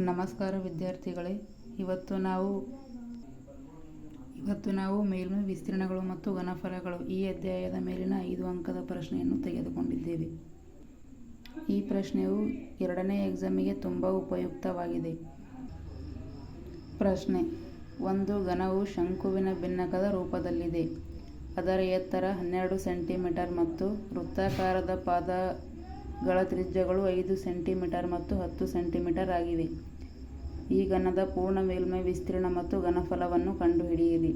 ನಮಸ್ಕಾರ ವಿದ್ಯಾರ್ಥಿಗಳೇ, ಇವತ್ತು ನಾವು ಮೇಲ್ಮೈ ವಿಸ್ತೀರ್ಣಗಳು ಮತ್ತು ಘನಫಲಗಳು ಈ ಅಧ್ಯಾಯದ ಮೇಲಿನ 5 ಅಂಕದ ಪ್ರಶ್ನೆಯನ್ನು ತೆಗೆದುಕೊಂಡಿದ್ದೇವೆ. ಈ ಪ್ರಶ್ನೆಯು 2ನೇ ಎಕ್ಸಾಮಿಗೆ ತುಂಬ ಉಪಯುಕ್ತವಾಗಿದೆ. ಪ್ರಶ್ನೆ: ಒಂದು ಘನವು ಶಂಕುವಿನ ಭಿನ್ನಕದ ರೂಪದಲ್ಲಿದೆ. ಅದರ ಎತ್ತರ 12 ಸೆಂಟಿಮೀಟರ್ ಮತ್ತು ವೃತ್ತಾಕಾರದ ಪಾದಗಳ ತ್ರಿಜ್ಯಗಳು 5 ಸೆಂಟಿಮೀಟರ್ ಮತ್ತು 10 ಸೆಂಟಿಮೀಟರ್ ಆಗಿವೆ. ಈ ಘನದ ಪೂರ್ಣ ಮೇಲ್ಮೈ ವಿಸ್ತೀರ್ಣ ಮತ್ತು ಘನಫಲವನ್ನು ಕಂಡುಹಿಡಿಯಿರಿ.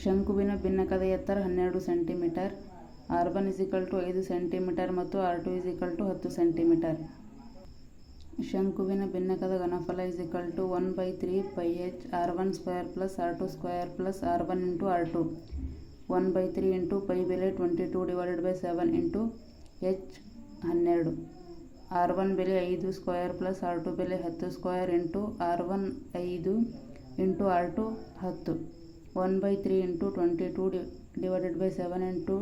ಶಂಕುವಿನ ಭಿನ್ನಕದ ಎತ್ತರ 12 ಸೆಂಟಿಮೀಟರ್. r1 5 ಸೆಂಟಿಮೀಟರ್ ಮತ್ತು r2 10 ಸೆಂಟಿಮೀಟರ್. ಶಂಕುವಿನ ಭಿನ್ನಕದ ಘನಫಲ 1/3 πh r1 square plus r2 square plus r1 into r2. 1/3 into pi ಬೆಲೆ 22/7 ಇಂಟು h 12. r1 ಬೆಲೆ 5 ಸ್ಕ್ವೇರ್ ಪ್ಲಸ್ r2 ಬೆಲೆ 10 square into r1 5 into r2 10. 1/3 into 22/7 into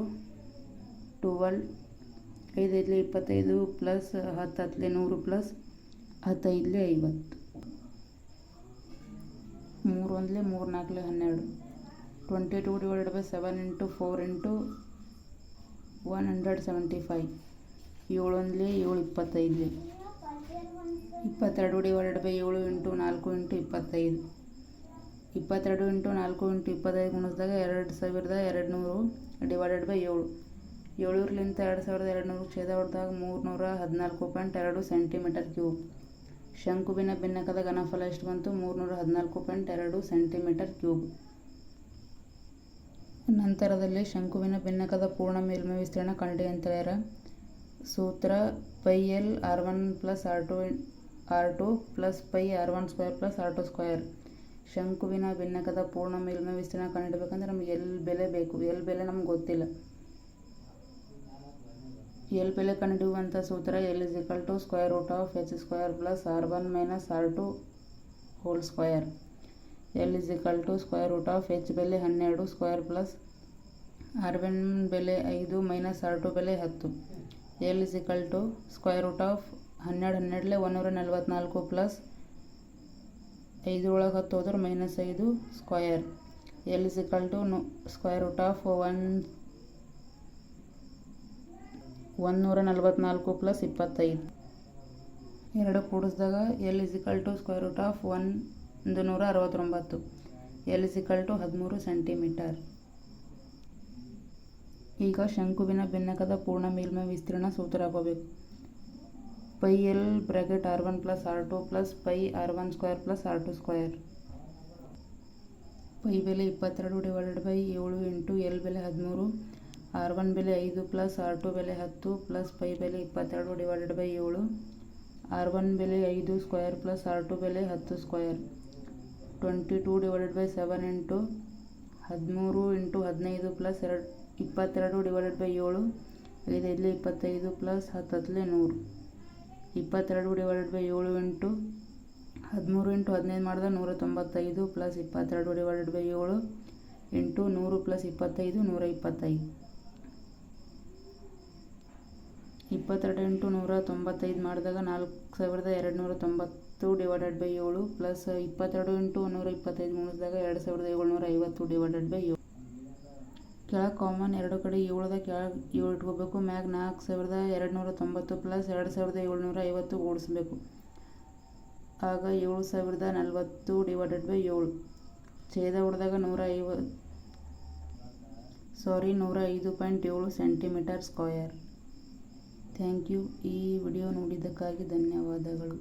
12. 5 × 25 plus 10 × 100 plus 10 × 50. 3 1 3 4 12. 22/7 into 4 into 175. 7 1 7 25. 22/7 into 4 into 25. 22 into 4 into 25 ಗುಣಿಸಿದಾಗ 2200/7. 700ಲಿಂದ 2200 ಛೇದ ಹೊಡೆದಾಗ 314.2 centimetre cube. ಶಂಕುವಿನ ಭಿನ್ನಕದ ಘನಫಲ ಎಷ್ಟು ಬಂತು? 314.2 centimetre cube. ನಂತರದಲ್ಲಿ ಶಂಕುವಿನ ಭಿನ್ನಕದ ಪೂರ್ಣ ಮೇಲ್ಮೈ ವಿಸ್ತೀರ್ಣ ಕಂಡುಹಿಡಿಯಿರಿ ಅಂತ ಹೇಳ್ಯಾರ. ಸೂತ್ರ πl r1 plus r2 plus pi r1 square plus r2 square. ಶಂಕುವಿನ ಭಿನ್ನಕದ ಪೂರ್ಣ ಮೇಲ್ಮೈ ವಿಸ್ತೀರ್ಣ ಕಂಡುಹಿಡಬೇಕಂದ್ರೆ ನಮಗೆ ಎಲ್ ಬೆಲೆ ಬೇಕು. ಎಲ್ ಬೆಲೆ ನಮ್ಗೆ ಗೊತ್ತಿಲ್ಲ. ಎಲ್ ಬೆಲೆ ಕಂಡುಹಿಡಿಯುವಂಥ ಸೂತ್ರ l √h square plus r1 minus r2 whole square. l √h ಬೆಲೆ 12 ಸ್ಕ್ವೇರ್ ಪ್ಲಸ್ r1 ಬೆಲೆ 5 ಮೈನಸ್ r2 ಬೆಲೆ 10. l √12 12 144 ಪ್ಲಸ್ 5 ಒಳಗೆ 10 ಹೋದ್ರೆ ಮೈನಸ್ 5 ಸ್ಕ್ವೇರ್. l √144 plus 25. 2 ಕೂಡಿಸಿದಾಗ l √169. l 13 centimetre. ಈಗ ಶಂಕುವಿನ ಭಿನ್ನಕದ ಪೂರ್ಣ ಮೇಲ್ಮೈ ವಿಸ್ತೀರ್ಣ ಸೂತ್ರ ಹಾಕೋಬೇಕು. πl bracket r1 plus r2 plus pi r1 square plus r2 square. Pi ಬೆಲೆ 22/7 ಇಂಟು ಎಲ್ ಬೆಲೆ 13. r1 ಬೆಲೆ 5 ಪ್ಲಸ್ r2 ಬೆಲೆ 10 ಪ್ಲಸ್ ಪೈ ಬೆಲೆ 22/7. r1 ಬೆಲೆ 5 ಸ್ಕ್ವೇರ್ ಪ್ಲಸ್ r2 ಬೆಲೆ 10 square. 22/7 into 13 into 15 plus 22/7. 5 × 25 plus 10 × 100. 22/7 into 13 into 15 ಮಾಡಿದ್ರೆ 195 plus 22/7 into 100 plus 25 125. 22 into 195 ಮಾಡಿದಾಗ 4290/7 plus 22 into 125 ಗುಣಿಸಿದಾಗ 2750/7. ಕೆಳಗೆ ಕಾಮನ್ 2 ಕಡೆ 7ದ ಕೆಳಗೆ 7 ಇಟ್ಕೋಬೇಕು. ಮ್ಯಾಗ 4290 ಪ್ಲಸ್ 2750 ಕೂಡಿಸ್ಬೇಕು. ಆಗ 7040/7. ಛೇದ ಹೊಡೆದಾಗ 105.7 ಸೆಂಟಿಮೀಟರ್ ಸ್ಕ್ವೇರ್. Thank you. ಈ ವಿಡಿಯೋ ನೋಡಿದ್ದಕ್ಕಾಗಿ ಧನ್ಯವಾದಗಳು.